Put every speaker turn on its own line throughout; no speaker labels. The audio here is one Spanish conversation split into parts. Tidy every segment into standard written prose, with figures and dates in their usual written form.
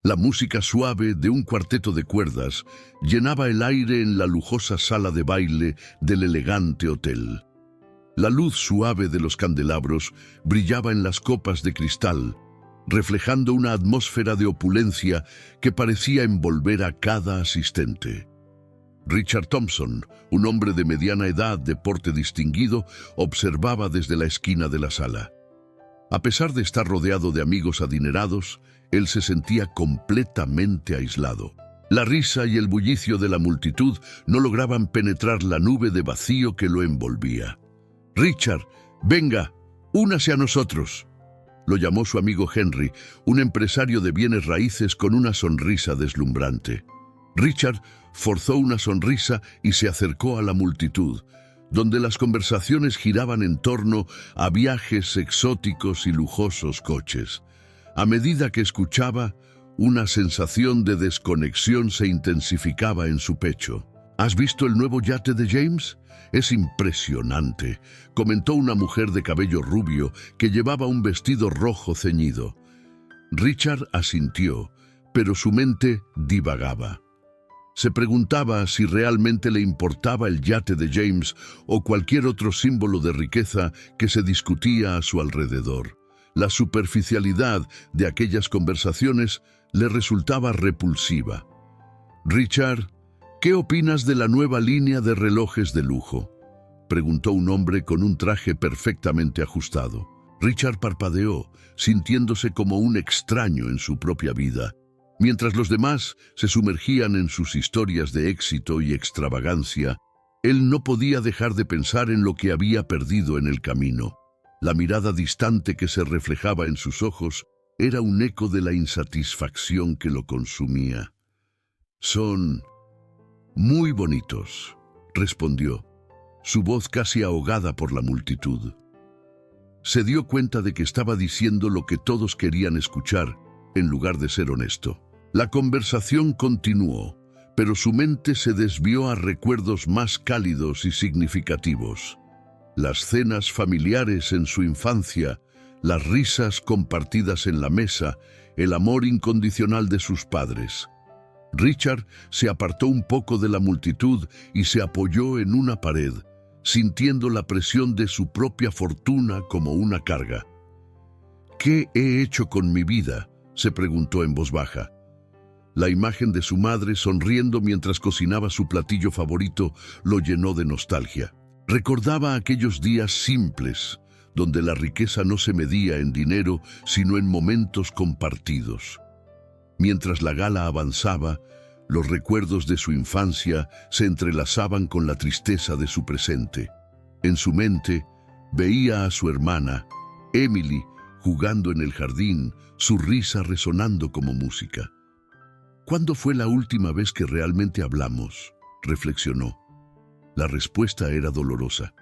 La música suave de un cuarteto de cuerdas llenaba el aire en la lujosa sala de baile del elegante hotel. La luz suave de los candelabros brillaba en las copas de cristal, reflejando una atmósfera de opulencia que parecía envolver a cada asistente. Richard Thompson, un hombre de mediana edad de porte distinguido, observaba desde la esquina de la sala. A pesar de estar rodeado de amigos adinerados, él se sentía completamente aislado. La risa y el bullicio de la multitud no lograban penetrar la nube de vacío que lo envolvía. «Richard, venga, únase a nosotros», lo llamó su amigo Henry, un empresario de bienes raíces con una sonrisa deslumbrante. Richard forzó una sonrisa y se acercó a la multitud, donde las conversaciones giraban en torno a viajes exóticos y lujosos coches. A medida que escuchaba, una sensación de desconexión se intensificaba en su pecho. «¿Has visto el nuevo yate de James? Es impresionante», comentó una mujer de cabello rubio que llevaba un vestido rojo ceñido. Richard asintió, pero su mente divagaba. Se preguntaba si realmente le importaba el yate de James o cualquier otro símbolo de riqueza que se discutía a su alrededor. La superficialidad de aquellas conversaciones le resultaba repulsiva. «Richard, ¿qué opinas de la nueva línea de relojes de lujo?», preguntó un hombre con un traje perfectamente ajustado. Richard parpadeó, sintiéndose como un extraño en su propia vida. Mientras los demás se sumergían en sus historias de éxito y extravagancia, él no podía dejar de pensar en lo que había perdido en el camino. La mirada distante que se reflejaba en sus ojos era un eco de la insatisfacción que lo consumía. «Son muy bonitos», respondió, su voz casi ahogada por la multitud. Se dio cuenta de que estaba diciendo lo que todos querían escuchar, en lugar de ser honesto. La conversación continuó, pero su mente se desvió a recuerdos más cálidos y significativos. Las cenas familiares en su infancia, las risas compartidas en la mesa, el amor incondicional de sus padres. Richard se apartó un poco de la multitud y se apoyó en una pared, sintiendo la presión de su propia fortuna como una carga. «¿Qué he hecho con mi vida?», se preguntó en voz baja. La imagen de su madre sonriendo mientras cocinaba su platillo favorito lo llenó de nostalgia. Recordaba aquellos días simples, donde la riqueza no se medía en dinero, sino en momentos compartidos. Mientras la gala avanzaba, los recuerdos de su infancia se entrelazaban con la tristeza de su presente. En su mente, veía a su hermana, Emily, jugando en el jardín, su risa resonando como música. «¿Cuándo fue la última vez que realmente hablamos?», reflexionó. La respuesta era dolorosa.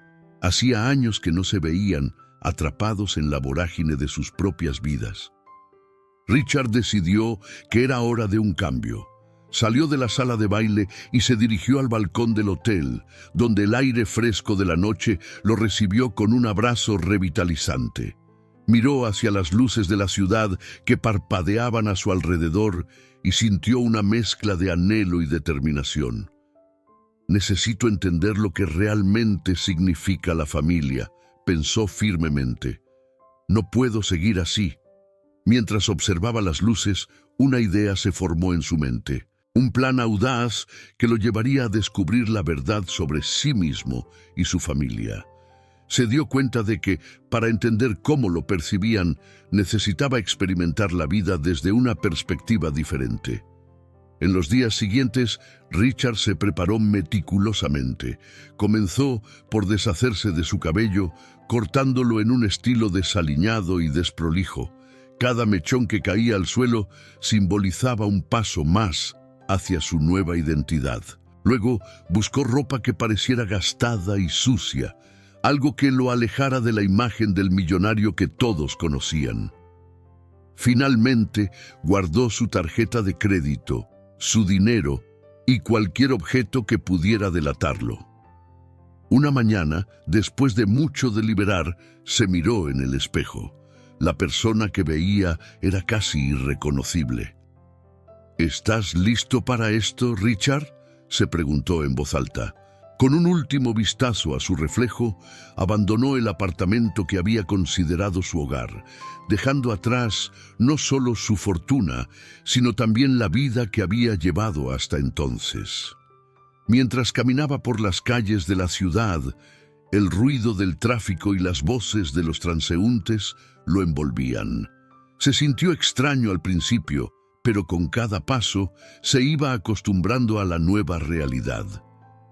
Hacía años que no se veían, atrapados en la vorágine de sus propias vidas. Richard decidió que era hora de un cambio. Salió de la sala de baile y se dirigió al balcón del hotel, donde el aire fresco de la noche lo recibió con un abrazo revitalizante. Miró hacia las luces de la ciudad que parpadeaban a su alrededor y sintió una mezcla de anhelo y determinación. «Necesito entender lo que realmente significa la familia», pensó firmemente. «No puedo seguir así». Mientras observaba las luces, una idea se formó en su mente. Un plan audaz que lo llevaría a descubrir la verdad sobre sí mismo y su familia. Se dio cuenta de que, para entender cómo lo percibían, necesitaba experimentar la vida desde una perspectiva diferente. En los días siguientes, Richard se preparó meticulosamente. Comenzó por deshacerse de su cabello, cortándolo en un estilo desaliñado y desprolijo. Cada mechón que caía al suelo simbolizaba un paso más hacia su nueva identidad. Luego buscó ropa que pareciera gastada y sucia, algo que lo alejara de la imagen del millonario que todos conocían. Finalmente, guardó su tarjeta de crédito, su dinero y cualquier objeto que pudiera delatarlo. Una mañana, después de mucho deliberar, se miró en el espejo. La persona que veía era casi irreconocible. ¿Estás listo para esto, Richard?, se preguntó en voz alta. Con un último vistazo a su reflejo, abandonó el apartamento que había considerado su hogar, dejando atrás no solo su fortuna, sino también la vida que había llevado hasta entonces. Mientras caminaba por las calles de la ciudad, el ruido del tráfico y las voces de los transeúntes lo envolvían. Se sintió extraño al principio, pero con cada paso se iba acostumbrando a la nueva realidad.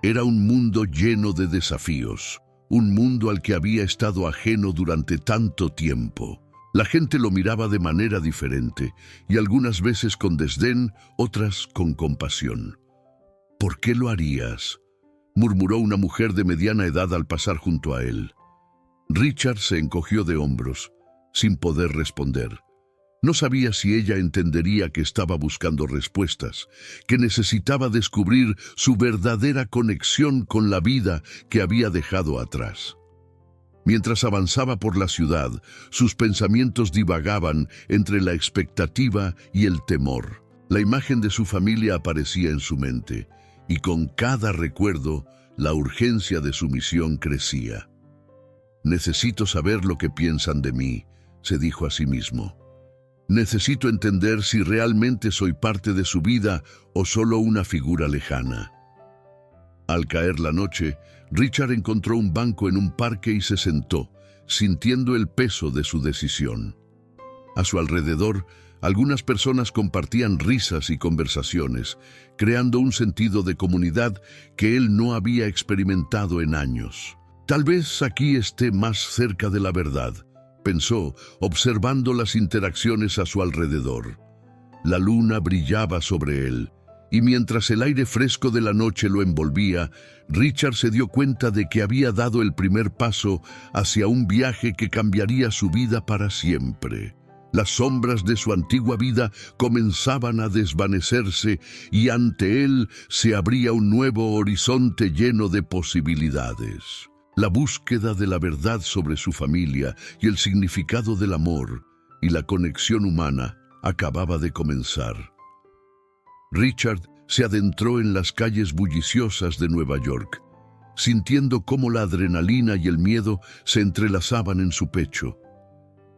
Era un mundo lleno de desafíos, un mundo al que había estado ajeno durante tanto tiempo. La gente lo miraba de manera diferente, y algunas veces con desdén, otras con compasión. «¿Por qué lo harías?», murmuró una mujer de mediana edad al pasar junto a él. Richard se encogió de hombros, sin poder responder. No sabía si ella entendería que estaba buscando respuestas, que necesitaba descubrir su verdadera conexión con la vida que había dejado atrás. Mientras avanzaba por la ciudad, sus pensamientos divagaban entre la expectativa y el temor. La imagen de su familia aparecía en su mente, y con cada recuerdo, la urgencia de su misión crecía. «Necesito saber lo que piensan de mí», se dijo a sí mismo. «Necesito entender si realmente soy parte de su vida o solo una figura lejana». Al caer la noche, Richard encontró un banco en un parque y se sentó, sintiendo el peso de su decisión. A su alrededor, algunas personas compartían risas y conversaciones, creando un sentido de comunidad que él no había experimentado en años. «Tal vez aquí esté más cerca de la verdad», pensó, observando las interacciones a su alrededor. La luna brillaba sobre él, y mientras el aire fresco de la noche lo envolvía, Richard se dio cuenta de que había dado el primer paso hacia un viaje que cambiaría su vida para siempre. Las sombras de su antigua vida comenzaban a desvanecerse y ante él se abría un nuevo horizonte lleno de posibilidades. La búsqueda de la verdad sobre su familia y el significado del amor y la conexión humana acababa de comenzar. Richard se adentró en las calles bulliciosas de Nueva York, sintiendo cómo la adrenalina y el miedo se entrelazaban en su pecho.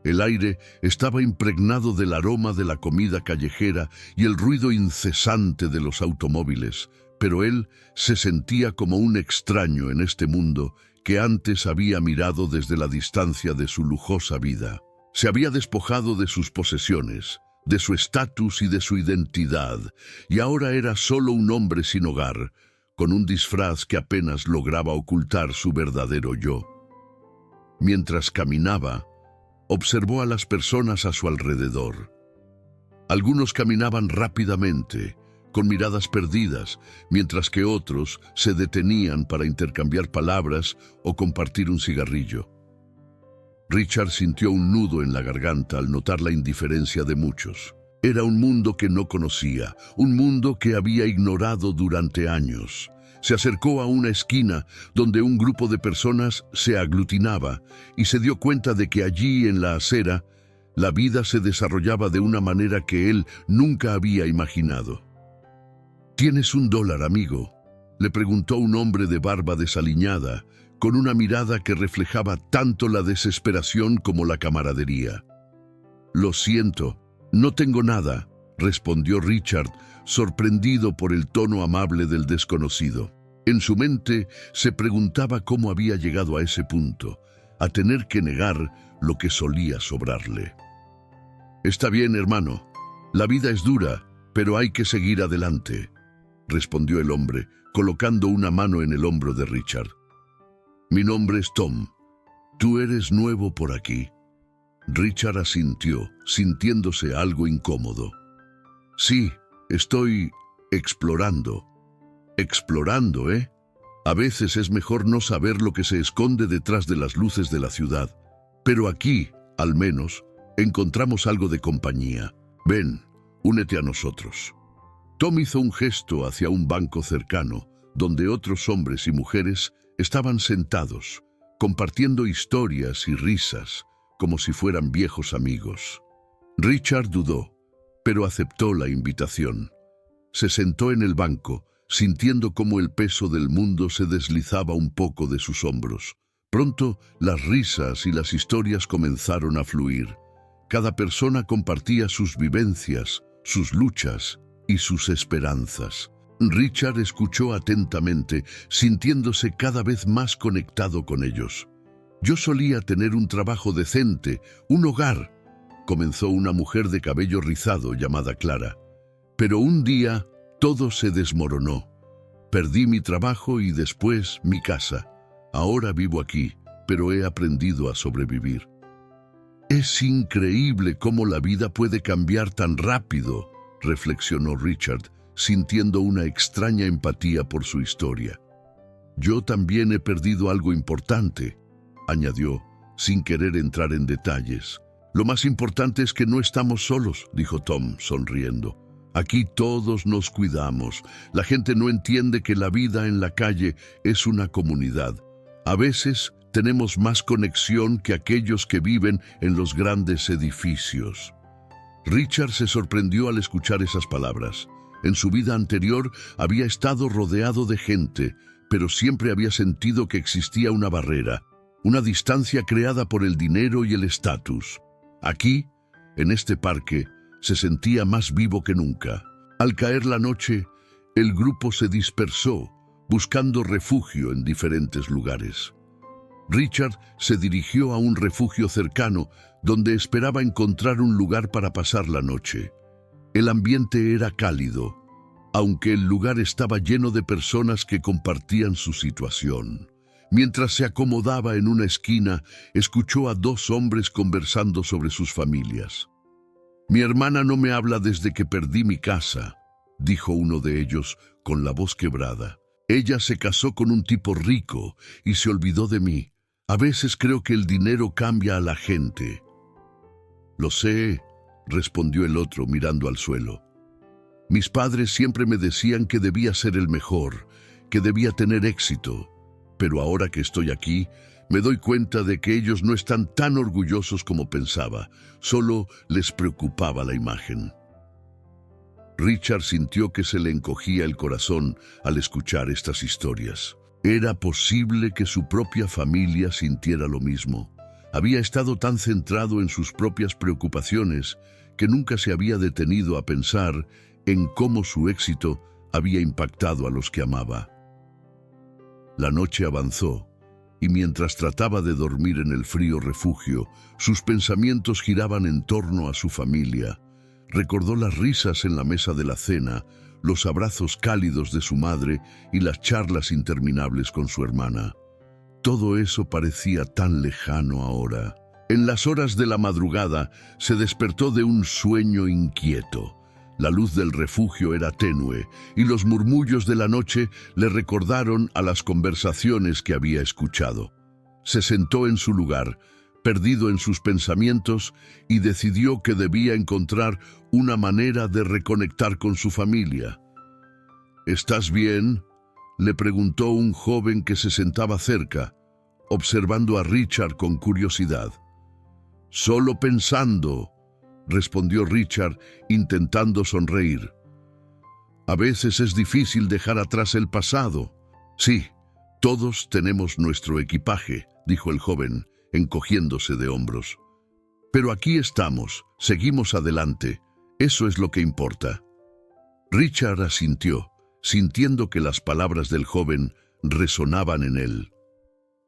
El aire estaba impregnado del aroma de la comida callejera y el ruido incesante de los automóviles, pero él se sentía como un extraño en este mundo que antes había mirado desde la distancia de su lujosa vida. Se había despojado de sus posesiones, de su estatus y de su identidad, y ahora era solo un hombre sin hogar, con un disfraz que apenas lograba ocultar su verdadero yo. Mientras caminaba, observó a las personas a su alrededor. Algunos caminaban rápidamente, con miradas perdidas, mientras que otros se detenían para intercambiar palabras o compartir un cigarrillo. Richard sintió un nudo en la garganta al notar la indiferencia de muchos. Era un mundo que no conocía, un mundo que había ignorado durante años. Se acercó a una esquina donde un grupo de personas se aglutinaba y se dio cuenta de que allí en la acera la vida se desarrollaba de una manera que él nunca había imaginado. «¿Tienes $1, amigo?», le preguntó un hombre de barba desaliñada, con una mirada que reflejaba tanto la desesperación como la camaradería. «Lo siento, no tengo nada», respondió Richard, sorprendido por el tono amable del desconocido. En su mente se preguntaba cómo había llegado a ese punto, a tener que negar lo que solía sobrarle. «Está bien, hermano. La vida es dura, pero hay que seguir adelante», respondió el hombre, colocando una mano en el hombro de Richard. «Mi nombre es Tom. ¿Tú eres nuevo por aquí?». Richard asintió, sintiéndose algo incómodo. «Sí, estoy explorando». «Explorando, ¿eh? A veces es mejor no saber lo que se esconde detrás de las luces de la ciudad. Pero aquí, al menos, encontramos algo de compañía. Ven, únete a nosotros». Tom hizo un gesto hacia un banco cercano, donde otros hombres y mujeres estaban sentados, compartiendo historias y risas, como si fueran viejos amigos. Richard dudó, pero aceptó la invitación. Se sentó en el banco, sintiendo cómo el peso del mundo se deslizaba un poco de sus hombros. Pronto, las risas y las historias comenzaron a fluir. Cada persona compartía sus vivencias, sus luchas y sus esperanzas. Richard escuchó atentamente, sintiéndose cada vez más conectado con ellos. «Yo solía tener un trabajo decente, un hogar», comenzó una mujer de cabello rizado llamada Clara. «Pero un día todo se desmoronó. Perdí mi trabajo y después mi casa. Ahora vivo aquí, pero he aprendido a sobrevivir». «Es increíble cómo la vida puede cambiar tan rápido», reflexionó Richard, sintiendo una extraña empatía por su historia. «Yo también he perdido algo importante», añadió, sin querer entrar en detalles. «Lo más importante es que no estamos solos», dijo Tom, sonriendo. «Aquí todos nos cuidamos. La gente no entiende que la vida en la calle es una comunidad. A veces tenemos más conexión que aquellos que viven en los grandes edificios». Richard se sorprendió al escuchar esas palabras. En su vida anterior había estado rodeado de gente, pero siempre había sentido que existía una barrera, una distancia creada por el dinero y el estatus. Aquí, en este parque, se sentía más vivo que nunca. Al caer la noche, el grupo se dispersó, buscando refugio en diferentes lugares. Richard se dirigió a un refugio cercano, donde esperaba encontrar un lugar para pasar la noche. El ambiente era cálido, aunque el lugar estaba lleno de personas que compartían su situación. Mientras se acomodaba en una esquina, escuchó a dos hombres conversando sobre sus familias. «Mi hermana no me habla desde que perdí mi casa», dijo uno de ellos con la voz quebrada. «Ella se casó con un tipo rico y se olvidó de mí. A veces creo que el dinero cambia a la gente». «Lo sé», respondió el otro mirando al suelo. «Mis padres siempre me decían que debía ser el mejor, que debía tener éxito. Pero ahora que estoy aquí, me doy cuenta de que ellos no están tan orgullosos como pensaba. Solo les preocupaba la imagen». Richard sintió que se le encogía el corazón al escuchar estas historias. Era posible que su propia familia sintiera lo mismo. Había estado tan centrado en sus propias preocupaciones que nunca se había detenido a pensar en cómo su éxito había impactado a los que amaba. La noche avanzó, y mientras trataba de dormir en el frío refugio, sus pensamientos giraban en torno a su familia. Recordó las risas en la mesa de la cena, los abrazos cálidos de su madre y las charlas interminables con su hermana. Todo eso parecía tan lejano ahora. En las horas de la madrugada se despertó de un sueño inquieto. La luz del refugio era tenue y los murmullos de la noche le recordaron a las conversaciones que había escuchado. Se sentó en su lugar, perdido en sus pensamientos, y decidió que debía encontrar una manera de reconectar con su familia. «¿Estás bien?», le preguntó un joven que se sentaba cerca, observando a Richard con curiosidad. «Solo pensando», respondió Richard, intentando sonreír. «A veces es difícil dejar atrás el pasado». «Sí, todos tenemos nuestro equipaje», dijo el joven, encogiéndose de hombros. «Pero aquí estamos, seguimos adelante. Eso es lo que importa». Richard asintió, sintiendo que las palabras del joven resonaban en él.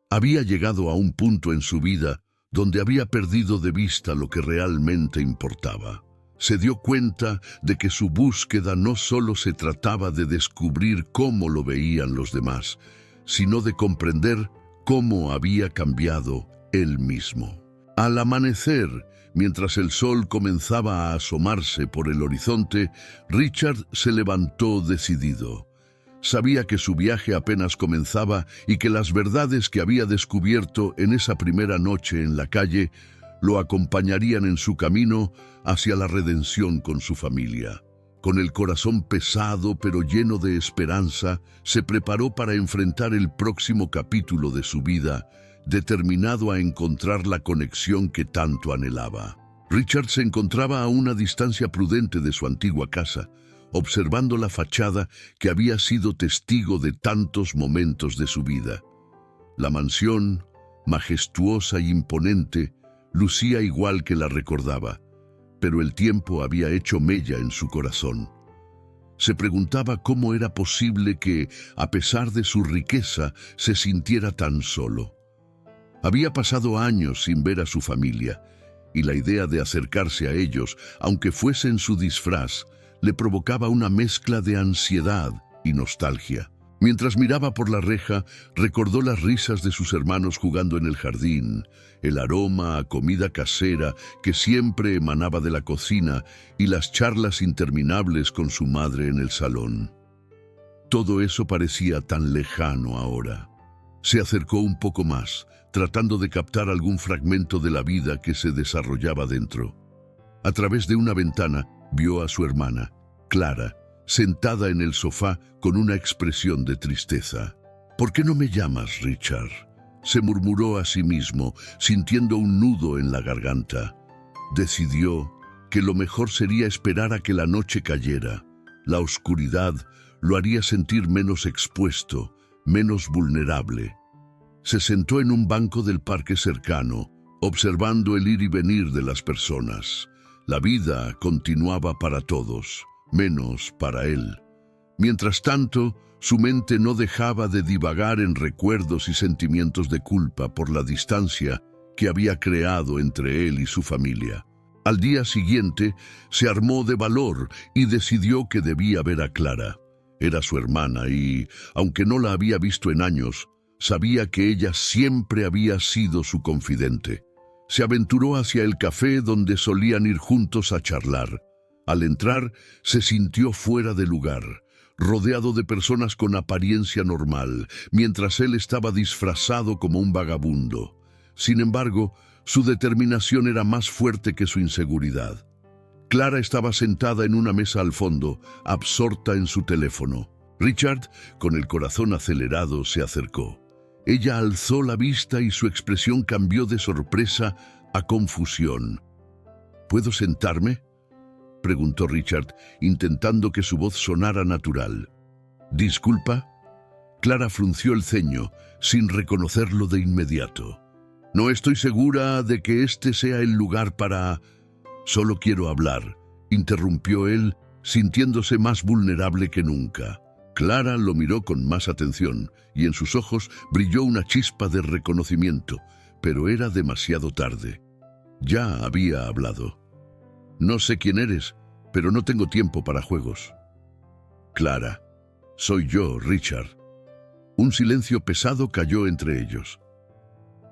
Había llegado a un punto en su vida donde había perdido de vista lo que realmente importaba. Se dio cuenta de que su búsqueda no solo se trataba de descubrir cómo lo veían los demás, sino de comprender cómo había cambiado él mismo. Al amanecer, mientras el sol comenzaba a asomarse por el horizonte, Richard se levantó decidido. Sabía que su viaje apenas comenzaba y que las verdades que había descubierto en esa primera noche en la calle lo acompañarían en su camino hacia la redención con su familia. Con el corazón pesado pero lleno de esperanza, se preparó para enfrentar el próximo capítulo de su vida, determinado a encontrar la conexión que tanto anhelaba. Richard se encontraba a una distancia prudente de su antigua casa, observando la fachada que había sido testigo de tantos momentos de su vida. La mansión, majestuosa e imponente, lucía igual que la recordaba, pero el tiempo había hecho mella en su corazón. Se preguntaba cómo era posible que, a pesar de su riqueza, se sintiera tan solo. Había pasado años sin ver a su familia, y la idea de acercarse a ellos, aunque fuese en su disfraz, le provocaba una mezcla de ansiedad y nostalgia. Mientras miraba por la reja, recordó las risas de sus hermanos jugando en el jardín, el aroma a comida casera que siempre emanaba de la cocina y las charlas interminables con su madre en el salón. Todo eso parecía tan lejano ahora. Se acercó un poco más, tratando de captar algún fragmento de la vida que se desarrollaba dentro. A través de una ventana vio a su hermana, Clara, sentada en el sofá con una expresión de tristeza. «¿Por qué no me llamas, Richard?», se murmuró a sí mismo, sintiendo un nudo en la garganta. Decidió que lo mejor sería esperar a que la noche cayera. La oscuridad lo haría sentir menos expuesto, menos vulnerable. Se sentó en un banco del parque cercano, observando el ir y venir de las personas. La vida continuaba para todos, menos para él. Mientras tanto, su mente no dejaba de divagar en recuerdos y sentimientos de culpa por la distancia que había creado entre él y su familia. Al día siguiente, se armó de valor y decidió que debía ver a Clara. Era su hermana y, aunque no la había visto en años, sabía que ella siempre había sido su confidente. Se aventuró hacia el café donde solían ir juntos a charlar. Al entrar, se sintió fuera de lugar, rodeado de personas con apariencia normal, mientras él estaba disfrazado como un vagabundo. Sin embargo, su determinación era más fuerte que su inseguridad. Clara estaba sentada en una mesa al fondo, absorta en su teléfono. Richard, con el corazón acelerado, se acercó. Ella alzó la vista y su expresión cambió de sorpresa a confusión. «¿Puedo sentarme?», preguntó Richard, intentando que su voz sonara natural. «¿Disculpa?». Clara frunció el ceño, sin reconocerlo de inmediato. «No estoy segura de que este sea el lugar para...». «Solo quiero hablar», interrumpió él, sintiéndose más vulnerable que nunca. Clara lo miró con más atención, y en sus ojos brilló una chispa de reconocimiento, pero era demasiado tarde. Ya había hablado. «No sé quién eres, pero no tengo tiempo para juegos». «Clara, soy yo, Richard». Un silencio pesado cayó entre ellos.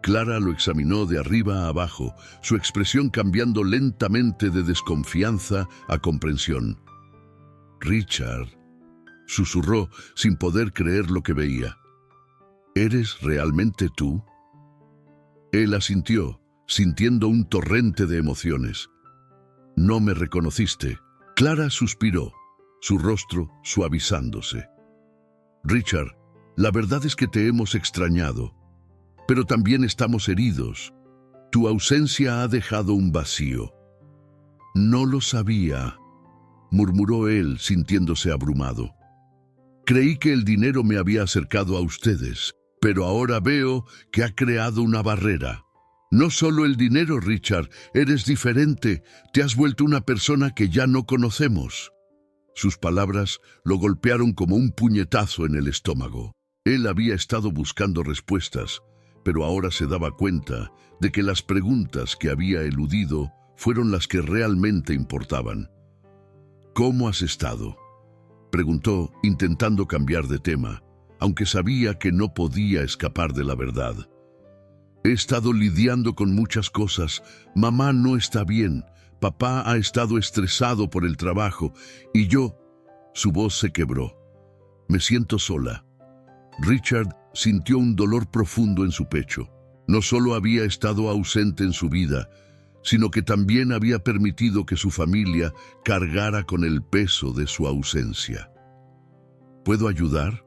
Clara lo examinó de arriba a abajo, su expresión cambiando lentamente de desconfianza a comprensión. «Richard», susurró sin poder creer lo que veía. «¿Eres realmente tú?». Él asintió, sintiendo un torrente de emociones. «No me reconociste». Clara suspiró, su rostro suavizándose. «Richard, la verdad es que te hemos extrañado, pero también estamos heridos. Tu ausencia ha dejado un vacío». «No lo sabía», murmuró él, sintiéndose abrumado. «Creí que el dinero me había acercado a ustedes, pero ahora veo que ha creado una barrera». «No solo el dinero, Richard, eres diferente, te has vuelto una persona que ya no conocemos». Sus palabras lo golpearon como un puñetazo en el estómago. Él había estado buscando respuestas, pero ahora se daba cuenta de que las preguntas que había eludido fueron las que realmente importaban. «¿Cómo has estado?», preguntó, intentando cambiar de tema, aunque sabía que no podía escapar de la verdad. «He estado lidiando con muchas cosas. Mamá no está bien. Papá ha estado estresado por el trabajo. Y yo...». Su voz se quebró. «Me siento sola». Richard sintió un dolor profundo en su pecho. No solo había estado ausente en su vida, sino que también había permitido que su familia cargara con el peso de su ausencia. «¿Puedo ayudar?»,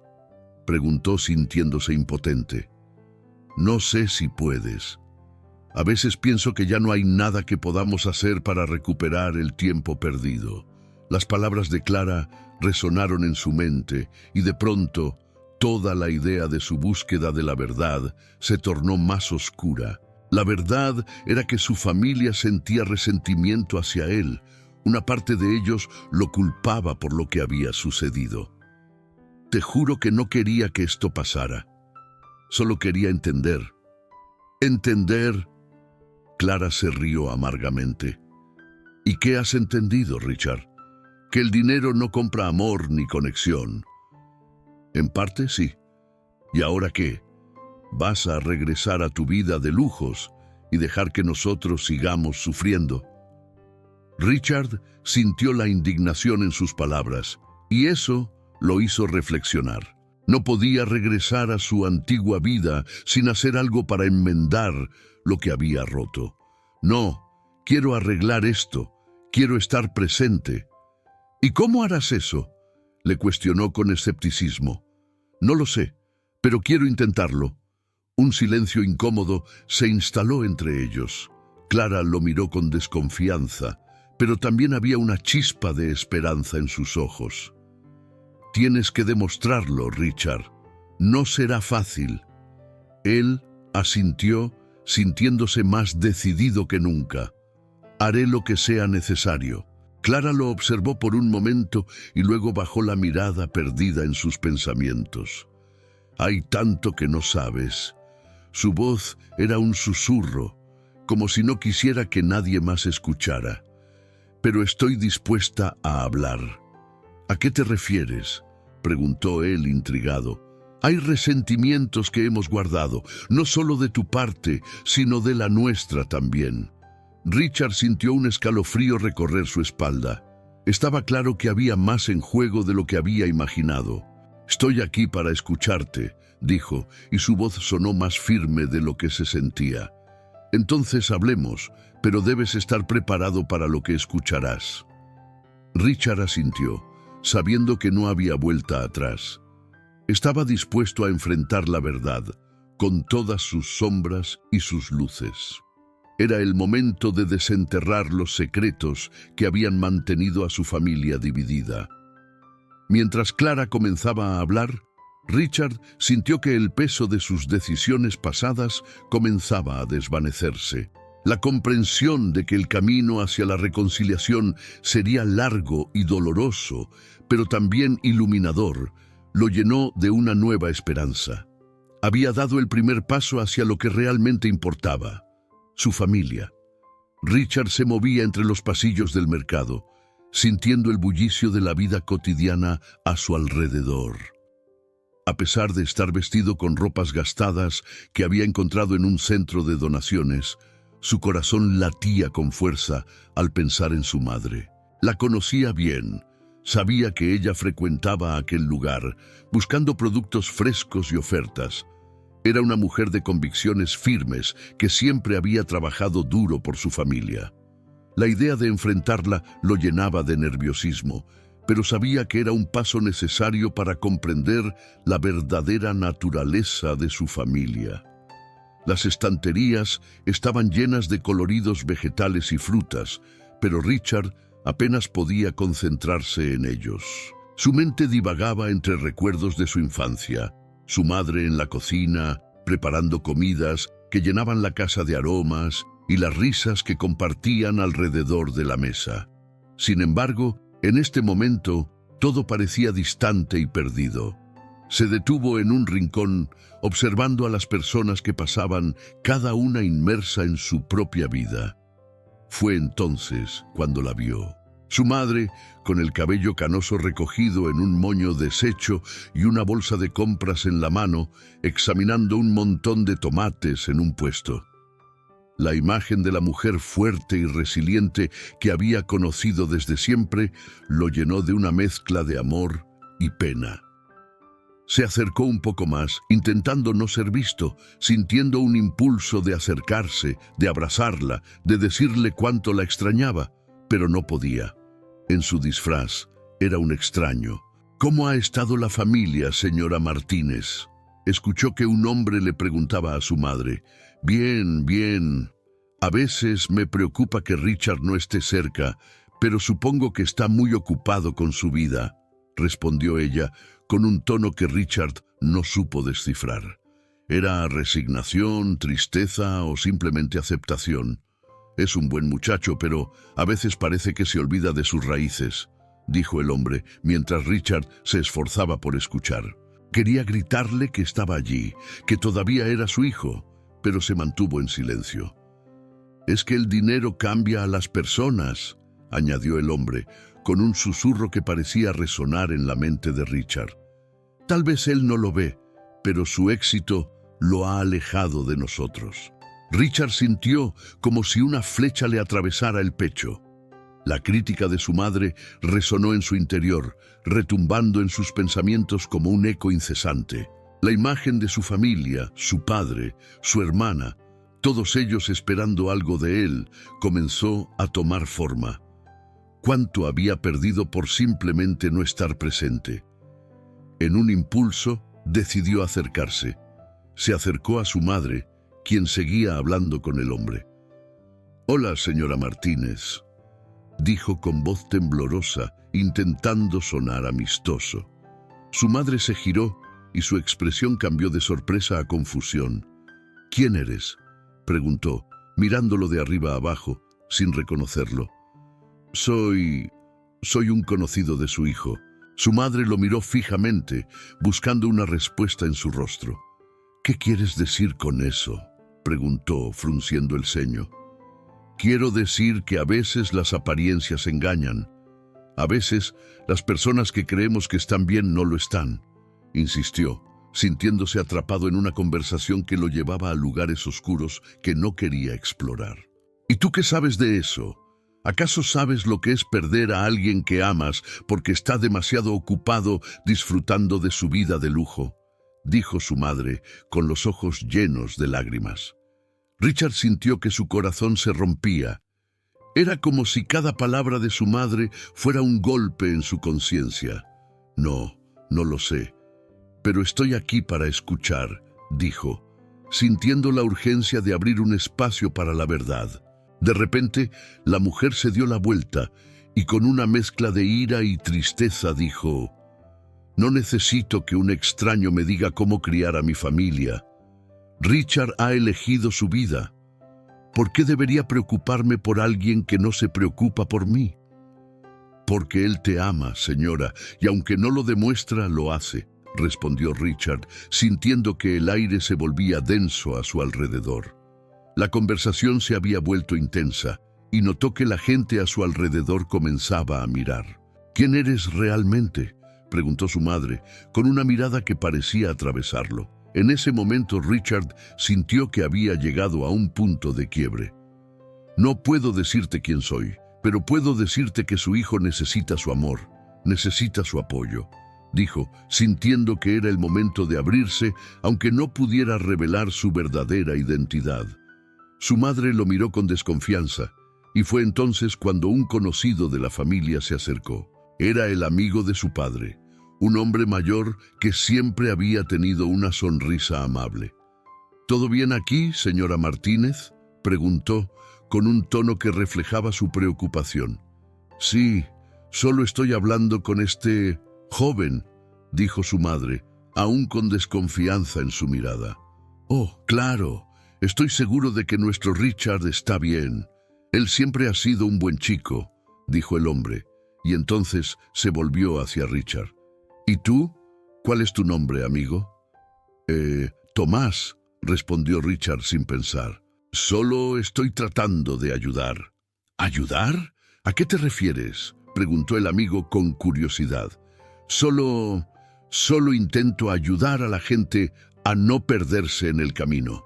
preguntó, sintiéndose impotente. «No sé si puedes. A veces pienso que ya no hay nada que podamos hacer para recuperar el tiempo perdido. Las palabras de Clara resonaron en su mente y de pronto toda la idea de su búsqueda de la verdad se tornó más oscura. La verdad era que su familia sentía resentimiento hacia él. Una parte de ellos lo culpaba por lo que había sucedido. Te juro que no quería que esto pasara. Solo quería entender. ¿Entender? Clara se rió amargamente. ¿Y qué has entendido, Richard? Que el dinero no compra amor ni conexión. En parte sí. ¿Y ahora qué? ¿Vas a regresar a tu vida de lujos y dejar que nosotros sigamos sufriendo? Richard sintió la indignación en sus palabras, y eso lo hizo reflexionar. No podía regresar a su antigua vida sin hacer algo para enmendar lo que había roto. No, quiero arreglar esto, quiero estar presente. ¿Y cómo harás eso?, le cuestionó con escepticismo. No lo sé, pero quiero intentarlo. Un silencio incómodo se instaló entre ellos. Clara lo miró con desconfianza, pero también había una chispa de esperanza en sus ojos. Tienes que demostrarlo, Richard. No será fácil. Él asintió, sintiéndose más decidido que nunca. Haré lo que sea necesario. Clara lo observó por un momento y luego bajó la mirada perdida en sus pensamientos. Hay tanto que no sabes. Su voz era un susurro, como si no quisiera que nadie más escuchara. Pero estoy dispuesta a hablar. ¿A qué te refieres?, preguntó él intrigado. Hay resentimientos que hemos guardado, no solo de tu parte, sino de la nuestra también. Richard sintió un escalofrío recorrer su espalda. Estaba claro que había más en juego de lo que había imaginado. Estoy aquí para escucharte, dijo, y su voz sonó más firme de lo que se sentía. Entonces hablemos, pero debes estar preparado para lo que escucharás. Richard asintió, sabiendo que no había vuelta atrás. Estaba dispuesto a enfrentar la verdad, con todas sus sombras y sus luces. Era el momento de desenterrar los secretos que habían mantenido a su familia dividida. Mientras Clara comenzaba a hablar, Richard sintió que el peso de sus decisiones pasadas comenzaba a desvanecerse. La comprensión de que el camino hacia la reconciliación sería largo y doloroso, pero también iluminador, lo llenó de una nueva esperanza. Había dado el primer paso hacia lo que realmente importaba: su familia. Richard se movía entre los pasillos del mercado, sintiendo el bullicio de la vida cotidiana a su alrededor. A pesar de estar vestido con ropas gastadas que había encontrado en un centro de donaciones, su corazón latía con fuerza al pensar en su madre. La conocía bien, sabía que ella frecuentaba aquel lugar, buscando productos frescos y ofertas. Era una mujer de convicciones firmes que siempre había trabajado duro por su familia. La idea de enfrentarla lo llenaba de nerviosismo, pero sabía que era un paso necesario para comprender la verdadera naturaleza de su familia. Las estanterías estaban llenas de coloridos vegetales y frutas, pero Richard apenas podía concentrarse en ellos. Su mente divagaba entre recuerdos de su infancia, su madre en la cocina, preparando comidas que llenaban la casa de aromas y las risas que compartían alrededor de la mesa. Sin embargo, en este momento, todo parecía distante y perdido. Se detuvo en un rincón, observando a las personas que pasaban, cada una inmersa en su propia vida. Fue entonces cuando la vio. Su madre, con el cabello canoso recogido en un moño deshecho y una bolsa de compras en la mano, examinando un montón de tomates en un puesto. La imagen de la mujer fuerte y resiliente que había conocido desde siempre lo llenó de una mezcla de amor y pena. Se acercó un poco más, intentando no ser visto, sintiendo un impulso de acercarse, de abrazarla, de decirle cuánto la extrañaba, pero no podía. En su disfraz era un extraño. ¿Cómo ha estado la familia, señora Martínez?, escuchó que un hombre le preguntaba a su madre. Bien, bien. A veces me preocupa que Richard no esté cerca, Pero supongo que está muy ocupado con su vida, respondió ella con un tono que Richard no supo descifrar. ¿Era resignación, tristeza o simplemente aceptación? Es un buen muchacho, pero a veces parece que se olvida de sus raíces, dijo el hombre, mientras Richard se esforzaba por escuchar. Quería gritarle que estaba allí, que todavía era su hijo, pero se mantuvo en silencio. «Es que el dinero cambia a las personas», añadió el hombre, con un susurro que parecía resonar en la mente de Richard. «Tal vez él no lo ve, pero su éxito lo ha alejado de nosotros». Richard sintió como si una flecha le atravesara el pecho. La crítica de su madre resonó en su interior, retumbando en sus pensamientos como un eco incesante. La imagen de su familia, su padre, su hermana, todos ellos esperando algo de él, comenzó a tomar forma. ¿Cuánto había perdido por simplemente no estar presente? En un impulso, decidió acercarse. Se acercó a su madre, quien seguía hablando con el hombre. «Hola, señora Martínez», dijo con voz temblorosa, intentando sonar amistoso. Su madre se giró y su expresión cambió de sorpresa a confusión. «¿Quién eres?», preguntó, mirándolo de arriba a abajo, sin reconocerlo. Soy un conocido de su hijo». Su madre lo miró fijamente, buscando una respuesta en su rostro. «¿Qué quieres decir con eso?», preguntó, frunciendo el ceño. «Quiero decir que a veces las apariencias engañan. A veces las personas que creemos que están bien no lo están», insistió, sintiéndose atrapado en una conversación que lo llevaba a lugares oscuros que no quería explorar. «¿Y tú qué sabes de eso? ¿Acaso sabes lo que es perder a alguien que amas porque está demasiado ocupado disfrutando de su vida de lujo?», dijo su madre, con los ojos llenos de lágrimas. Richard sintió que su corazón se rompía. Era como si cada palabra de su madre fuera un golpe en su conciencia. «No lo sé, pero estoy aquí para escuchar», dijo, sintiendo la urgencia de abrir un espacio para la verdad. De repente, la mujer se dio la vuelta y con una mezcla de ira y tristeza dijo: «No necesito que un extraño me diga cómo criar a mi familia. Richard ha elegido su vida. ¿Por qué debería preocuparme por alguien que no se preocupa por mí?». «Porque él te ama, señora, y aunque no lo demuestra, lo hace», respondió Richard, sintiendo que el aire se volvía denso a su alrededor. La conversación se había vuelto intensa y notó que la gente a su alrededor comenzaba a mirar. «¿Quién eres realmente?», preguntó su madre, con una mirada que parecía atravesarlo. En ese momento Richard sintió que había llegado a un punto de quiebre. «No puedo decirte quién soy, pero puedo decirte que su hijo necesita su amor, necesita su apoyo», dijo, sintiendo que era el momento de abrirse, aunque no pudiera revelar su verdadera identidad. Su madre lo miró con desconfianza, y fue entonces cuando un conocido de la familia se acercó. Era el amigo de su padre, un hombre mayor que siempre había tenido una sonrisa amable. «¿Todo bien aquí, señora Martínez?», preguntó, con un tono que reflejaba su preocupación. «Sí, solo estoy hablando con este joven», dijo su madre, aún con desconfianza en su mirada. «Oh, claro. Estoy seguro de que nuestro Richard está bien. Él siempre ha sido un buen chico», dijo el hombre, y entonces se volvió hacia Richard. «¿Y tú? ¿Cuál es tu nombre, amigo?» «Tomás», respondió Richard sin pensar. «Solo estoy tratando de ayudar». «¿Ayudar? ¿A qué te refieres?», preguntó el amigo con curiosidad. Solo intento ayudar a la gente a no perderse en el camino»,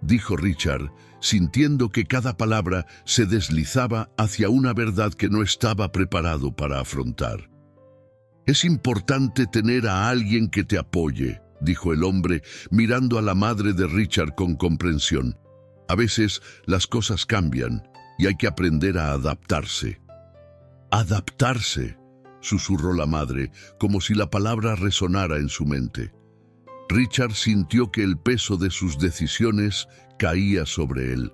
dijo Richard, sintiendo que cada palabra se deslizaba hacia una verdad que no estaba preparado para afrontar. «Es importante tener a alguien que te apoye», dijo el hombre, mirando a la madre de Richard con comprensión. «A veces las cosas cambian y hay que aprender a adaptarse». «¿Adaptarse?», susurró la madre, como si la palabra resonara en su mente. Richard sintió que el peso de sus decisiones caía sobre él,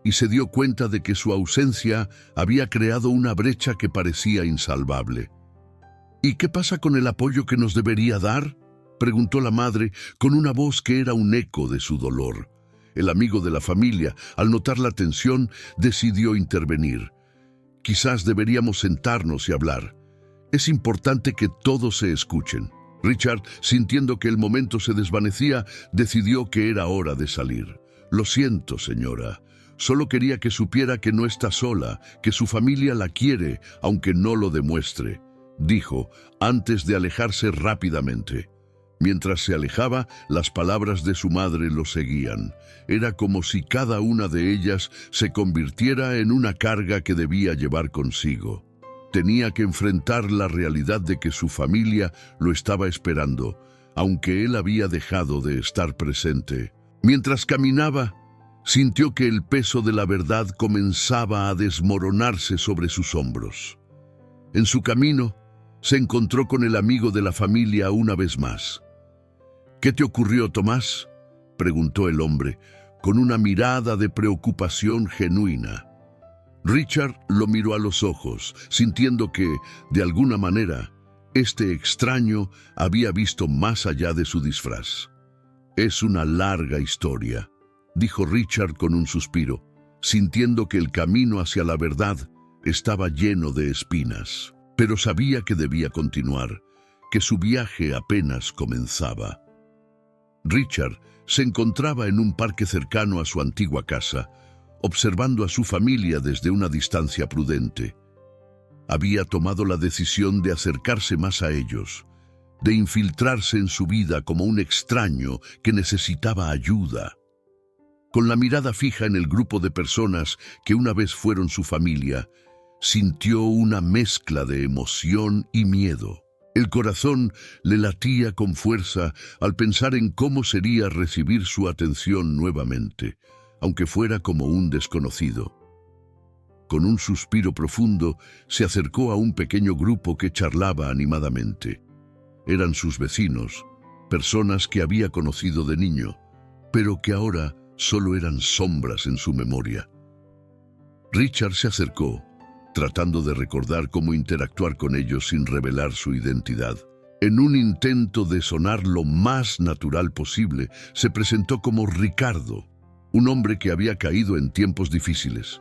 y se dio cuenta de que su ausencia había creado una brecha que parecía insalvable. «¿Y qué pasa con el apoyo que nos debería dar?», preguntó la madre con una voz que era un eco de su dolor. El amigo de la familia, al notar la tensión, decidió intervenir. «Quizás deberíamos sentarnos y hablar. Es importante que todos se escuchen». Richard, sintiendo que el momento se desvanecía, decidió que era hora de salir. «Lo siento, señora. Solo quería que supiera que no está sola, que su familia la quiere, aunque no lo demuestre», dijo, antes de alejarse rápidamente. Mientras se alejaba, las palabras de su madre lo seguían. Era como si cada una de ellas se convirtiera en una carga que debía llevar consigo. Tenía que enfrentar la realidad de que su familia lo estaba esperando, aunque él había dejado de estar presente. Mientras caminaba, sintió que el peso de la verdad comenzaba a desmoronarse sobre sus hombros. En su camino, se encontró con el amigo de la familia una vez más. «¿Qué te ocurrió, Tomás?», preguntó el hombre, con una mirada de preocupación genuina. Richard lo miró a los ojos, sintiendo que, de alguna manera, este extraño había visto más allá de su disfraz. «Es una larga historia», dijo Richard con un suspiro, sintiendo que el camino hacia la verdad estaba lleno de espinas. Pero sabía que debía continuar, que su viaje apenas comenzaba. Richard se encontraba en un parque cercano a su antigua casa, observando a su familia desde una distancia prudente. Había tomado la decisión de acercarse más a ellos, de infiltrarse en su vida como un extraño que necesitaba ayuda. Con la mirada fija en el grupo de personas que una vez fueron su familia, sintió una mezcla de emoción y miedo. El corazón le latía con fuerza al pensar en cómo sería recibir su atención nuevamente, aunque fuera como un desconocido. Con un suspiro profundo, se acercó a un pequeño grupo que charlaba animadamente. Eran sus vecinos, personas que había conocido de niño, pero que ahora solo eran sombras en su memoria. Richard se acercó, tratando de recordar cómo interactuar con ellos sin revelar su identidad. En un intento de sonar lo más natural posible, se presentó como Ricardo, un hombre que había caído en tiempos difíciles.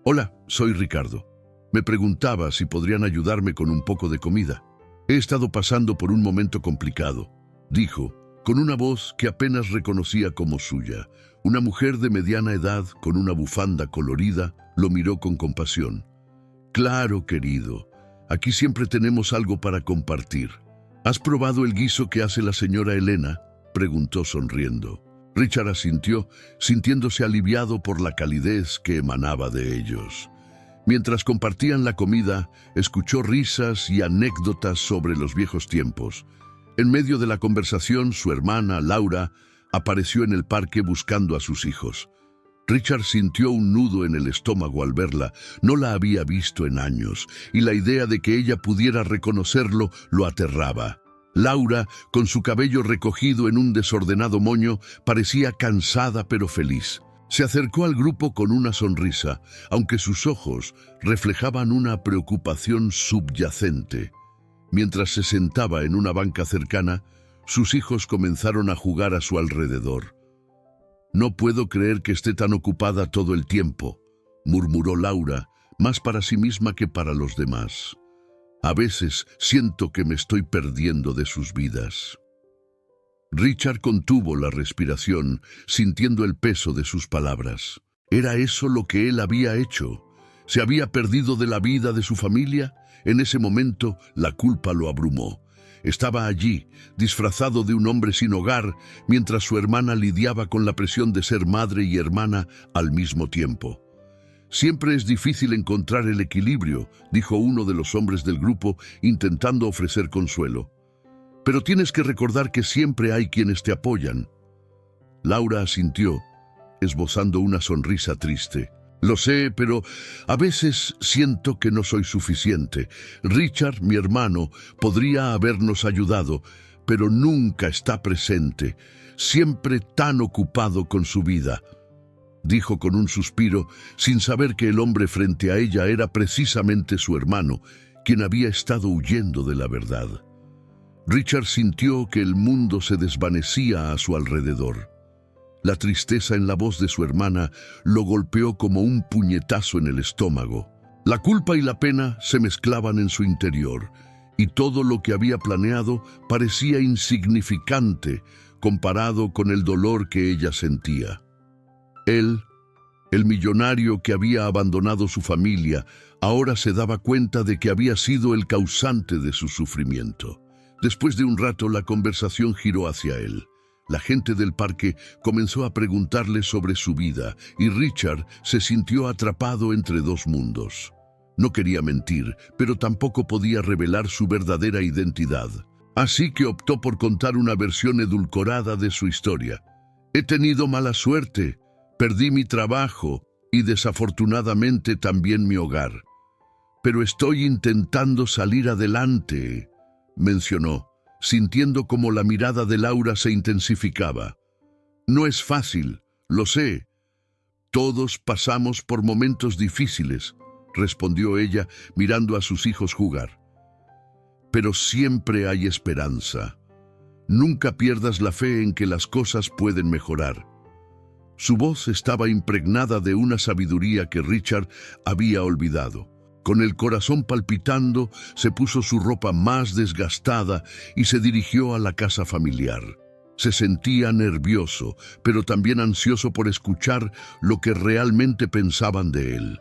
«Hola, soy Ricardo. Me preguntaba si podrían ayudarme con un poco de comida. He estado pasando por un momento complicado», dijo, con una voz que apenas reconocía como suya. Una mujer de mediana edad, con una bufanda colorida, lo miró con compasión. «Claro, querido. Aquí siempre tenemos algo para compartir. ¿Has probado el guiso que hace la señora Elena?», preguntó sonriendo. Richard asintió, sintiéndose aliviado por la calidez que emanaba de ellos. Mientras compartían la comida, escuchó risas y anécdotas sobre los viejos tiempos. En medio de la conversación, su hermana, Laura, apareció en el parque buscando a sus hijos. Richard sintió un nudo en el estómago al verla. No la había visto en años, y la idea de que ella pudiera reconocerlo lo aterraba. Laura, con su cabello recogido en un desordenado moño, parecía cansada pero feliz. Se acercó al grupo con una sonrisa, aunque sus ojos reflejaban una preocupación subyacente. Mientras se sentaba en una banca cercana, sus hijos comenzaron a jugar a su alrededor. «No puedo creer que esté tan ocupada todo el tiempo», murmuró Laura, más para sí misma que para los demás. «A veces siento que me estoy perdiendo de sus vidas». Richard contuvo la respiración, sintiendo el peso de sus palabras. ¿Era eso lo que él había hecho? ¿Se había perdido de la vida de su familia? En ese momento, la culpa lo abrumó. Estaba allí, disfrazado de un hombre sin hogar, mientras su hermana lidiaba con la presión de ser madre y hermana al mismo tiempo. «Siempre es difícil encontrar el equilibrio», dijo uno de los hombres del grupo, intentando ofrecer consuelo. «Pero tienes que recordar que siempre hay quienes te apoyan». Laura asintió, esbozando una sonrisa triste. «Lo sé, pero a veces siento que no soy suficiente. Richard, mi hermano, podría habernos ayudado, pero nunca está presente, siempre tan ocupado con su vida». dijo con un suspiro, sin saber que el hombre frente a ella era precisamente su hermano, quien había estado huyendo de la verdad. Richard sintió que el mundo se desvanecía a su alrededor. La tristeza en la voz de su hermana lo golpeó como un puñetazo en el estómago. La culpa y la pena se mezclaban en su interior, y todo lo que había planeado parecía insignificante comparado con el dolor que ella sentía. Él, el millonario que había abandonado su familia, ahora se daba cuenta de que había sido el causante de su sufrimiento. Después de un rato, la conversación giró hacia él. La gente del parque comenzó a preguntarle sobre su vida y Richard se sintió atrapado entre dos mundos. No quería mentir, pero tampoco podía revelar su verdadera identidad. Así que optó por contar una versión edulcorada de su historia. He tenido mala suerte, perdí mi trabajo y desafortunadamente también mi hogar. Pero estoy intentando salir adelante, mencionó, sintiendo como la mirada de Laura se intensificaba. No es fácil, lo sé. Todos pasamos por momentos difíciles, respondió ella mirando a sus hijos jugar. Pero siempre hay esperanza. Nunca pierdas la fe en que las cosas pueden mejorar. Su voz estaba impregnada de una sabiduría que Richard había olvidado. Con el corazón palpitando, se puso su ropa más desgastada y se dirigió a la casa familiar. Se sentía nervioso, pero también ansioso por escuchar lo que realmente pensaban de él.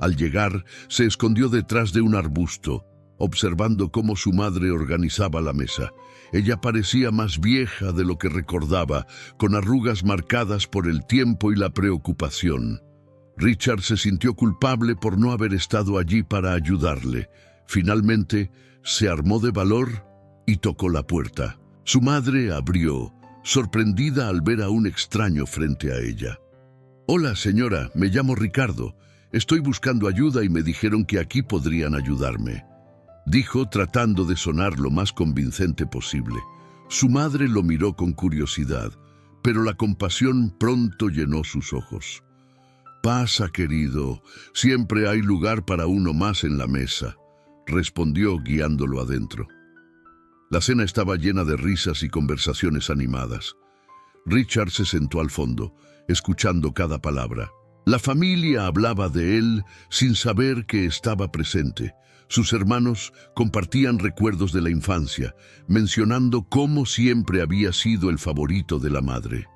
Al llegar, se escondió detrás de un arbusto, observando cómo su madre organizaba la mesa. Ella parecía más vieja de lo que recordaba, con arrugas marcadas por el tiempo y la preocupación. Richard se sintió culpable por no haber estado allí para ayudarle. Finalmente, se armó de valor y tocó la puerta. Su madre abrió, sorprendida al ver a un extraño frente a ella. «Hola, señora, me llamo Ricardo. Estoy buscando ayuda y me dijeron que aquí podrían ayudarme», dijo tratando de sonar lo más convincente posible. Su madre lo miró con curiosidad, pero la compasión pronto llenó sus ojos. «Pasa, querido, siempre hay lugar para uno más en la mesa», respondió guiándolo adentro. La cena estaba llena de risas y conversaciones animadas. Richard se sentó al fondo, escuchando cada palabra. La familia hablaba de él sin saber que estaba presente. Sus hermanos compartían recuerdos de la infancia, mencionando cómo siempre había sido el favorito de la madre.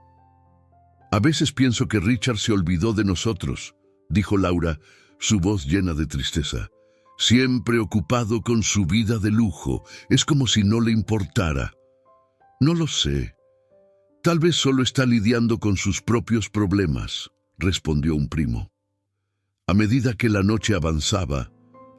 «A veces pienso que Richard se olvidó de nosotros», dijo Laura, su voz llena de tristeza. «Siempre ocupado con su vida de lujo, es como si no le importara». «No lo sé. Tal vez solo está lidiando con sus propios problemas», respondió un primo. A medida que la noche avanzaba,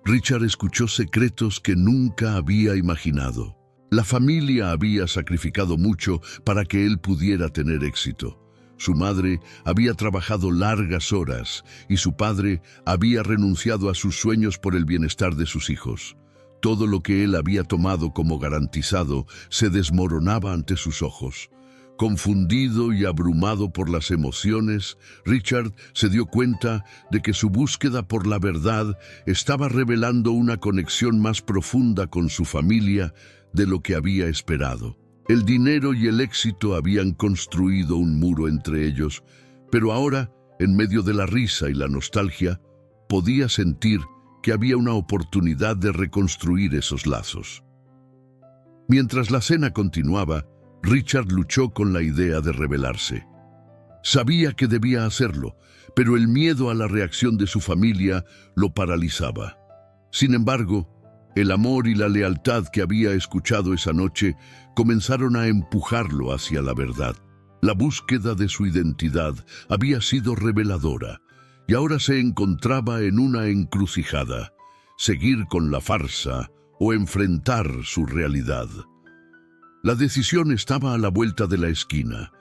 Richard escuchó secretos que nunca había imaginado. La familia había sacrificado mucho para que él pudiera tener éxito. Su madre había trabajado largas horas y su padre había renunciado a sus sueños por el bienestar de sus hijos. Todo lo que él había tomado como garantizado se desmoronaba ante sus ojos. Confundido y abrumado por las emociones, Richard se dio cuenta de que su búsqueda por la verdad estaba revelando una conexión más profunda con su familia de lo que había esperado. El dinero y el éxito habían construido un muro entre ellos, pero ahora, en medio de la risa y la nostalgia, podía sentir que había una oportunidad de reconstruir esos lazos. Mientras la cena continuaba, Richard luchó con la idea de rebelarse. Sabía que debía hacerlo, pero el miedo a la reacción de su familia lo paralizaba. Sin embargo, el amor y la lealtad que había escuchado esa noche comenzaron a empujarlo hacia la verdad. La búsqueda de su identidad había sido reveladora y ahora se encontraba en una encrucijada: seguir con la farsa o enfrentar su realidad. La decisión estaba a la vuelta de la esquina,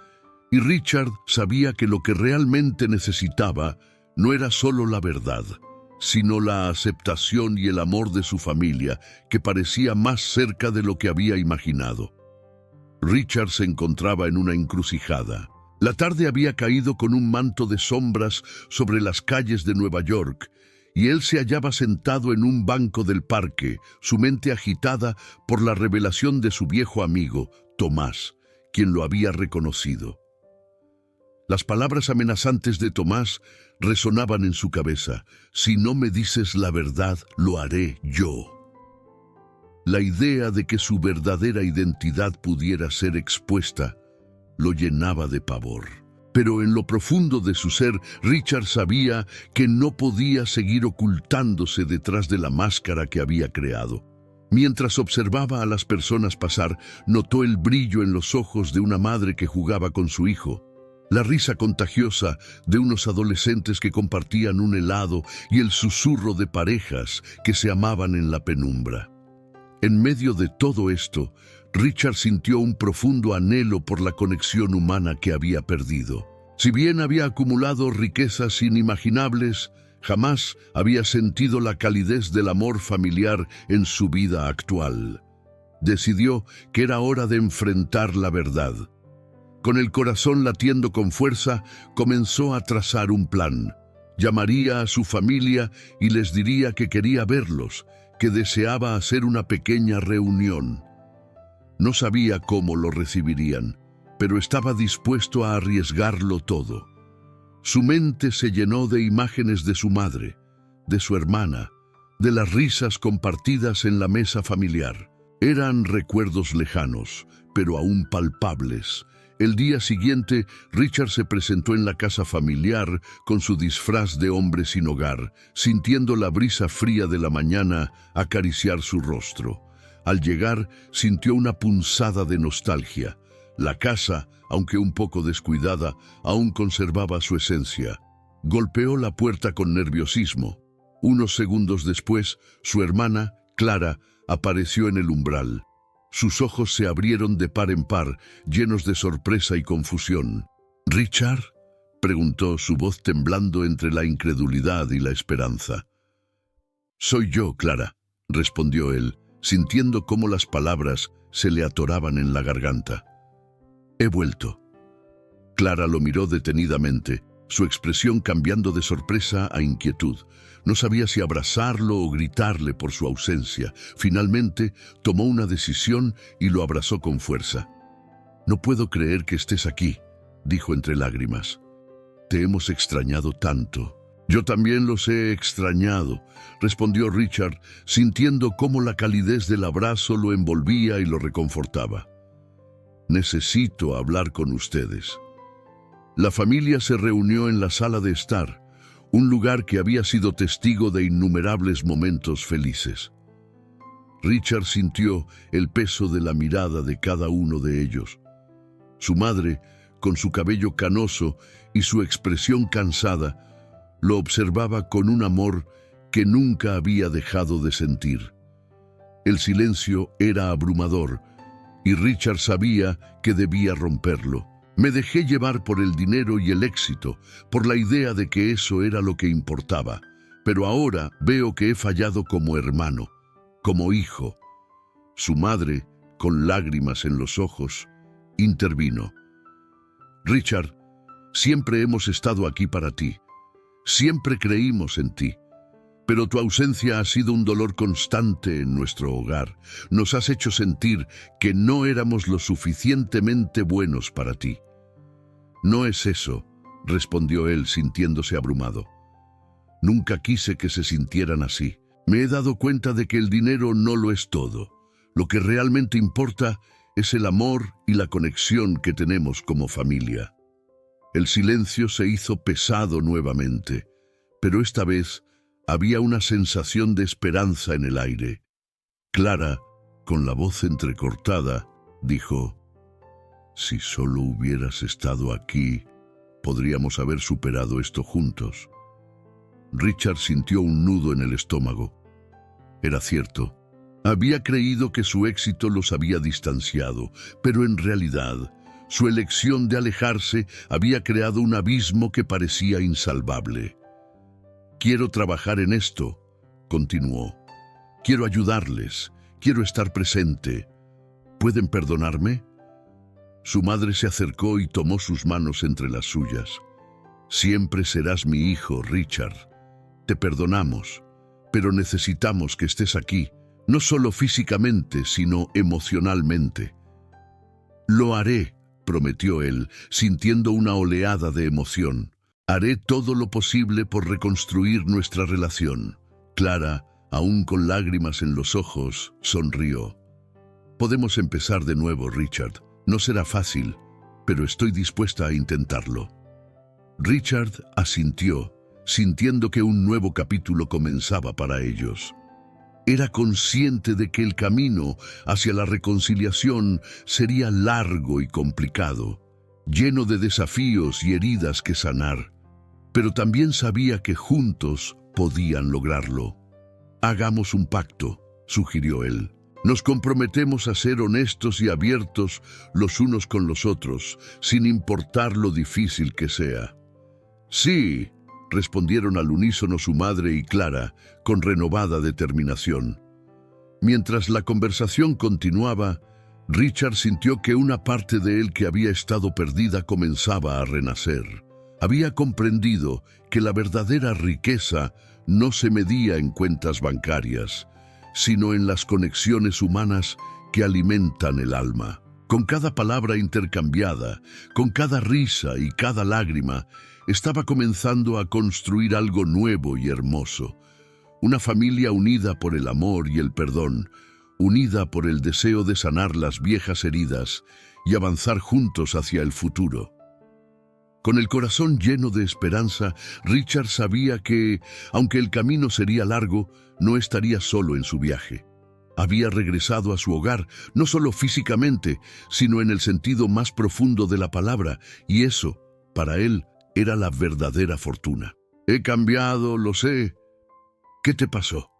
y Richard sabía que lo que realmente necesitaba no era solo la verdad, sino la aceptación y el amor de su familia, que parecía más cerca de lo que había imaginado. Richard se encontraba en una encrucijada. La tarde había caído con un manto de sombras sobre las calles de Nueva York, y él se hallaba sentado en un banco del parque, su mente agitada por la revelación de su viejo amigo, Tomás, quien lo había reconocido. Las palabras amenazantes de Tomás resonaban en su cabeza. Si no me dices la verdad, lo haré yo. La idea de que su verdadera identidad pudiera ser expuesta lo llenaba de pavor. Pero en lo profundo de su ser, Richard sabía que no podía seguir ocultándose detrás de la máscara que había creado. Mientras observaba a las personas pasar, notó el brillo en los ojos de una madre que jugaba con su hijo, la risa contagiosa de unos adolescentes que compartían un helado y el susurro de parejas que se amaban en la penumbra. En medio de todo esto, Richard sintió un profundo anhelo por la conexión humana que había perdido. Si bien había acumulado riquezas inimaginables, jamás había sentido la calidez del amor familiar en su vida actual. Decidió que era hora de enfrentar la verdad. Con el corazón latiendo con fuerza, comenzó a trazar un plan. Llamaría a su familia y les diría que quería verlos, que deseaba hacer una pequeña reunión. No sabía cómo lo recibirían, pero estaba dispuesto a arriesgarlo todo. Su mente se llenó de imágenes de su madre, de su hermana, de las risas compartidas en la mesa familiar. Eran recuerdos lejanos, pero aún palpables. El día siguiente, Richard se presentó en la casa familiar con su disfraz de hombre sin hogar, sintiendo la brisa fría de la mañana acariciar su rostro. Al llegar, sintió una punzada de nostalgia. La casa, aunque un poco descuidada, aún conservaba su esencia. Golpeó la puerta con nerviosismo. Unos segundos después, su hermana, Clara, apareció en el umbral. Sus ojos se abrieron de par en par, llenos de sorpresa y confusión. «¿Richard?», preguntó, su voz temblando entre la incredulidad y la esperanza. «Soy yo, Clara», respondió él, sintiendo cómo las palabras se le atoraban en la garganta. «He vuelto». Clara lo miró detenidamente, su expresión cambiando de sorpresa a inquietud. No sabía si abrazarlo o gritarle por su ausencia. Finalmente, tomó una decisión y lo abrazó con fuerza. «No puedo creer que estés aquí», dijo entre lágrimas. «Te hemos extrañado tanto». «Yo también los he extrañado», respondió Richard, sintiendo cómo la calidez del abrazo lo envolvía y lo reconfortaba. «Necesito hablar con ustedes». La familia se reunió en la sala de estar, un lugar que había sido testigo de innumerables momentos felices. Richard sintió el peso de la mirada de cada uno de ellos. Su madre, con su cabello canoso y su expresión cansada, lo observaba con un amor que nunca había dejado de sentir. El silencio era abrumador, y Richard sabía que debía romperlo. «Me dejé llevar por el dinero y el éxito, por la idea de que eso era lo que importaba, pero ahora veo que he fallado como hermano, como hijo». Su madre, con lágrimas en los ojos, intervino. «Richard, siempre hemos estado aquí para ti. Siempre creímos en ti. Pero tu ausencia ha sido un dolor constante en nuestro hogar. Nos has hecho sentir que no éramos lo suficientemente buenos para ti». «No es eso», respondió él sintiéndose abrumado. «Nunca quise que se sintieran así. Me he dado cuenta de que el dinero no lo es todo. Lo que realmente importa es el amor y la conexión que tenemos como familia». El silencio se hizo pesado nuevamente, pero esta vez había una sensación de esperanza en el aire. Clara, con la voz entrecortada, dijo: «Si solo hubieras estado aquí, podríamos haber superado esto juntos». Richard sintió un nudo en el estómago. Era cierto. Había creído que su éxito los había distanciado, pero en realidad, su elección de alejarse había creado un abismo que parecía insalvable. «Quiero trabajar en esto», continuó. «Quiero ayudarles, quiero estar presente. ¿Pueden perdonarme?». Su madre se acercó y tomó sus manos entre las suyas. Siempre serás mi hijo, Richard. Te perdonamos, pero necesitamos que estés aquí, no solo físicamente, sino emocionalmente. Lo haré, prometió él, sintiendo una oleada de emoción. Haré todo lo posible por reconstruir nuestra relación. Clara, aún con lágrimas en los ojos, sonrió. Podemos empezar de nuevo, Richard. No será fácil, pero estoy dispuesta a intentarlo. Richard asintió, sintiendo que un nuevo capítulo comenzaba para ellos. Era consciente de que el camino hacia la reconciliación sería largo y complicado, lleno de desafíos y heridas que sanar, pero también sabía que juntos podían lograrlo. Hagamos un pacto, sugirió él. Nos comprometemos a ser honestos y abiertos los unos con los otros, sin importar lo difícil que sea. Sí, respondieron al unísono su madre y Clara, con renovada determinación. Mientras la conversación continuaba, Richard sintió que una parte de él que había estado perdida comenzaba a renacer. Había comprendido que la verdadera riqueza no se medía en cuentas bancarias, sino en las conexiones humanas que alimentan el alma. Con cada palabra intercambiada, con cada risa y cada lágrima, estaba comenzando a construir algo nuevo y hermoso. Una familia unida por el amor y el perdón, unida por el deseo de sanar las viejas heridas y avanzar juntos hacia el futuro. Con el corazón lleno de esperanza, Richard sabía que, aunque el camino sería largo, no estaría solo en su viaje. Había regresado a su hogar, no solo físicamente, sino en el sentido más profundo de la palabra, y eso, para él, era la verdadera fortuna. He cambiado, lo sé. ¿Qué te pasó?,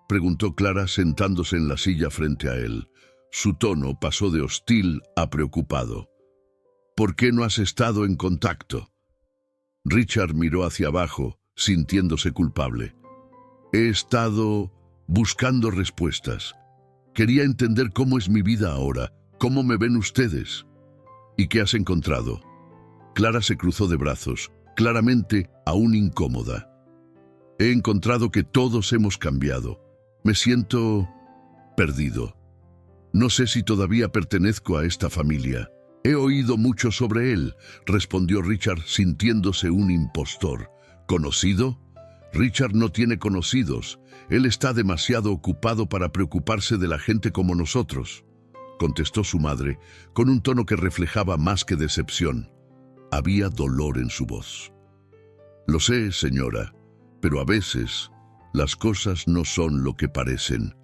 preguntó Clara sentándose en la silla frente a él. Su tono pasó de hostil a preocupado. ¿Por qué no has estado en contacto? Richard miró hacia abajo, sintiéndose culpable. He estado buscando respuestas. Quería entender cómo es mi vida ahora, cómo me ven ustedes. ¿Y qué has encontrado? Clara se cruzó de brazos, claramente aún incómoda. He encontrado que todos hemos cambiado. Me siento perdido. No sé si todavía pertenezco a esta familia. He oído mucho sobre él, respondió Richard, sintiéndose un impostor. ¿Conocido? Richard no tiene conocidos. Él está demasiado ocupado para preocuparse de la gente como nosotros, contestó su madre, con un tono que reflejaba más que decepción. Había dolor en su voz. Lo sé, señora, pero a veces las cosas no son lo que parecen,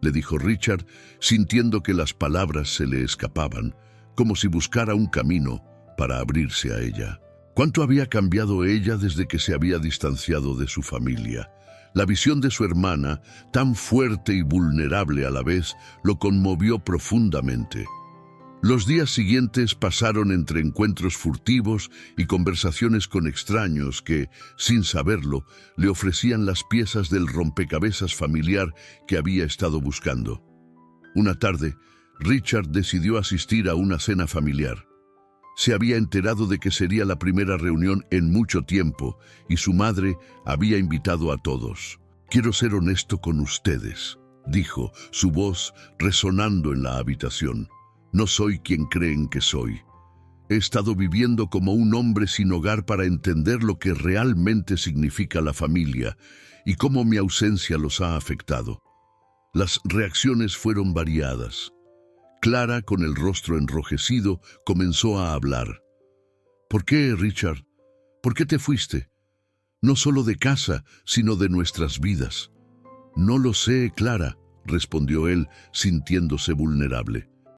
le dijo Richard, sintiendo que las palabras se le escapaban, como si buscara un camino para abrirse a ella. ¿Cuánto había cambiado ella desde que se había distanciado de su familia? La visión de su hermana, tan fuerte y vulnerable a la vez, lo conmovió profundamente. Los días siguientes pasaron entre encuentros furtivos y conversaciones con extraños que, sin saberlo, le ofrecían las piezas del rompecabezas familiar que había estado buscando. Una tarde, Richard decidió asistir a una cena familiar. Se había enterado de que sería la primera reunión en mucho tiempo y su madre había invitado a todos. «Quiero ser honesto con ustedes», dijo, su voz resonando en la habitación. «No soy quien creen que soy. He estado viviendo como un hombre sin hogar para entender lo que realmente significa la familia y cómo mi ausencia los ha afectado». Las reacciones fueron variadas. Clara, con el rostro enrojecido, comenzó a hablar. «¿Por qué, Richard? ¿Por qué te fuiste? No solo de casa, sino de nuestras vidas». «No lo sé, Clara», respondió él, sintiéndose vulnerable.